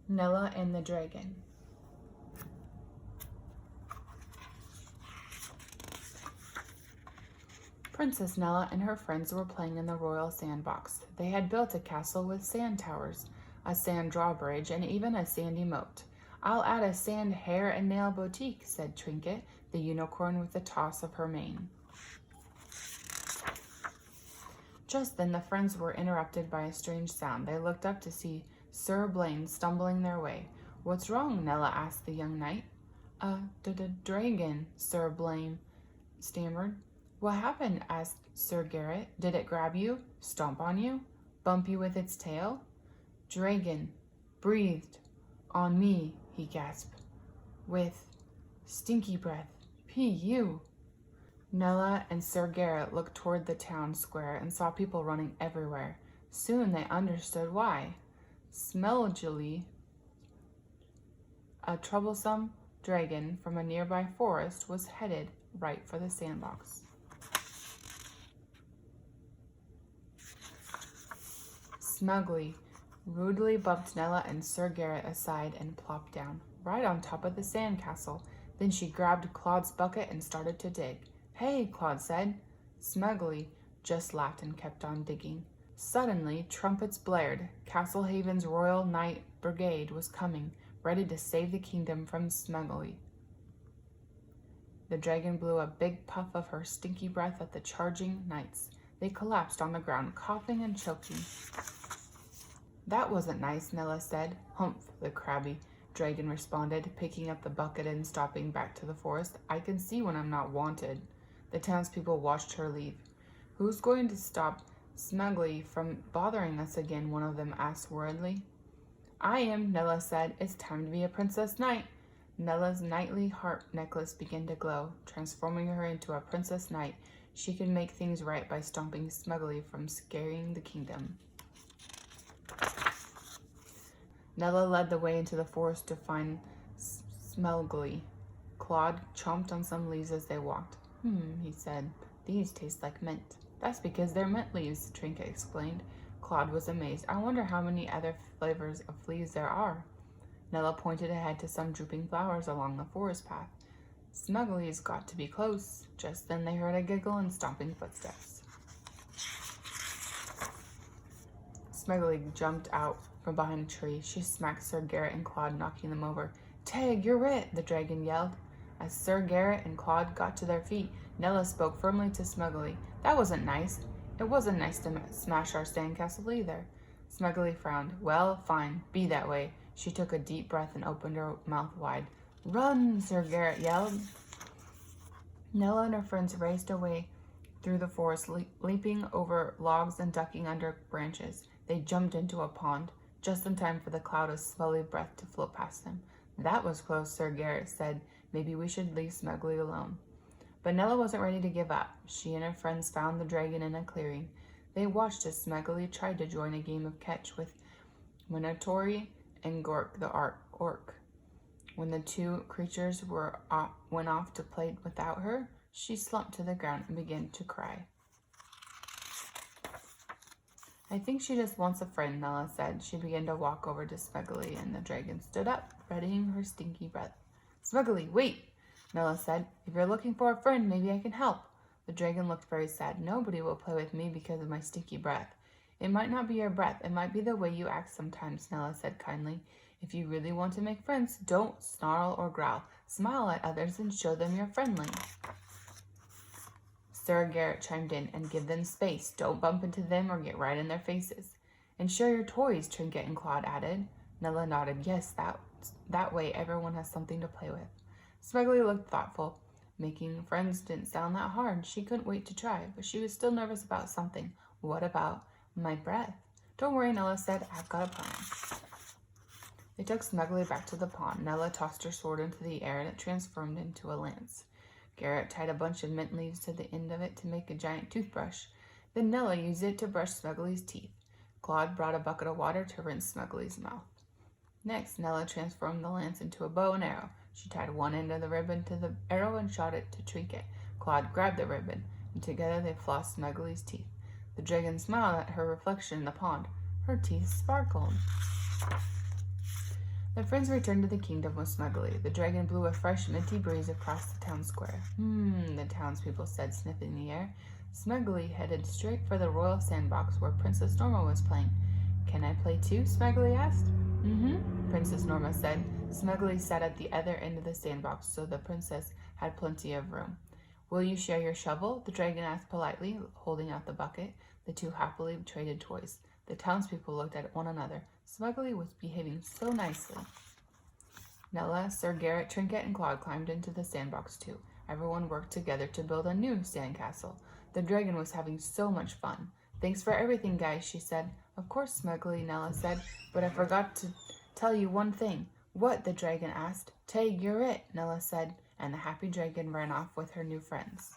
Nella and the Dragon. Princess Nella and her friends were playing in the royal sandbox. They had built a castle with sand towers, a sand drawbridge, and even a sandy moat. "I'll add a sand hair and nail boutique," said Trinket, the unicorn, with a toss of her mane. Just then the friends were interrupted by a strange sound. They looked up to see Sir Blaine stumbling their way. "What's wrong?" Nella asked the young knight. Dragon," Sir Blaine stammered. "What happened?" asked Sir Garrett. "Did it grab you? Stomp on you? Bump you with its tail?" "Dragon breathed on me," he gasped, "with stinky breath. P.U." Nella and Sir Garrett looked toward the town square and saw people running everywhere. Soon they understood why. Smelgily, a troublesome dragon from a nearby forest, was headed right for the sandbox. Smelgily rudely bumped Nella and Sir Garrett aside and plopped down, right on top of the sandcastle. Then she grabbed Claude's bucket and started to dig. "Hey," Claude said. Smelgily just laughed and kept on digging. Suddenly, trumpets blared. Castle Haven's Royal Knight Brigade was coming, ready to save the kingdom from Smelgily. The dragon blew a big puff of her stinky breath at the charging knights. They collapsed on the ground, coughing and choking. "That wasn't nice," Nella said. "Humph," the crabby dragon responded, picking up the bucket and stopping back to the forest. "I can see when I'm not wanted." The townspeople watched her leave. "Who's going to stop Smelgily from bothering us again?" one of them asked worriedly. "I am," Nella said. "It's time to be a princess knight." Nella's knightly heart necklace began to glow, transforming her into a princess knight. She could make things right by stomping Smelgily from scaring the kingdom. Nella led the way into the forest to find Smelgily. Claude chomped on some leaves as they walked. He said. "These taste like mint." "That's because they're mint leaves," Trinket explained. Claude was amazed. "I wonder how many other flavors of leaves there are." Nella pointed ahead to some drooping flowers along the forest path. "Smelgily's got to be close." Just then they heard a giggle and stomping footsteps. Smelgily jumped out from behind a tree. She smacked Sir Garrett and Claude, knocking them over. "Tag, you're it!" the dragon yelled. As Sir Garrett and Claude got to their feet, Nella spoke firmly to Smelgily. "That wasn't nice." "It wasn't nice to smash our sandcastle either." Smelgily frowned. "Well, fine. Be that way." She took a deep breath and opened her mouth wide. "Run!" Sir Garrett yelled. Nella and her friends raced away through the forest, leaping over logs and ducking under branches. They jumped into a pond, just in time for the cloud of smelly breath to float past them. "That was close," Sir Garrett said. "Maybe we should leave Smelgily alone." But Nella wasn't ready to give up. She and her friends found the dragon in a clearing. They watched as Smelgily tried to join a game of catch with Minotauri and Gork the orc. When the two creatures went off to play without her, she slumped to the ground and began to cry. "I think she just wants a friend," Nella said. She began to walk over to Smelgily, and the dragon stood up, readying her stinky breath. "Smelgily, wait!" Nella said. "If you're looking for a friend, maybe I can help." The dragon looked very sad. "Nobody will play with me because of my stinky breath." "It might not be your breath. It might be the way you act sometimes," Nella said kindly. "If you really want to make friends, don't snarl or growl. Smile at others and show them you're friendly." Sir Garrett chimed in. "And give them space. Don't bump into them or get right in their faces." "And share your toys," Trinket and Claude added. Nella nodded. "Yes, that way everyone has something to play with." Smelgily looked thoughtful. Making friends didn't sound that hard. She couldn't wait to try, but she was still nervous about something. "What about my breath?" "Don't worry," Nella said. "I've got a plan." They took Smelgily back to the pond. Nella tossed her sword into the air and it transformed into a lance. Garrett tied a bunch of mint leaves to the end of it to make a giant toothbrush. Then Nella used it to brush Smelgily's teeth. Claude brought a bucket of water to rinse Smelgily's mouth. Next, Nella transformed the lance into a bow and arrow. She tied one end of the ribbon to the arrow and shot it to Trinket. Claude grabbed the ribbon, and together they flossed Smelgily's teeth. The dragon smiled at her reflection in the pond. Her teeth sparkled. The friends returned to the kingdom with Smuggly. The dragon blew a fresh, minty breeze across the town square. The townspeople said, sniffing the air. Smuggly headed straight for the royal sandbox where Princess Norma was playing. Can I play too? Smuggly asked. Princess Norma said. Smuggly sat at the other end of the sandbox, so the princess had plenty of room. Will you share your shovel? The dragon asked politely, holding out the bucket. The two happily traded toys. The townspeople looked at one another. Smuggly was behaving so nicely. Nella, Sir Garrett, Trinket, and Claude climbed into the sandbox too. Everyone worked together to build a new sandcastle. The dragon was having so much fun. Thanks for everything, guys, she said. Of course, Smuggly, Nella said, but I forgot to tell you one thing. What? The dragon asked. Tag, you're it, Nella said, and the happy dragon ran off with her new friends.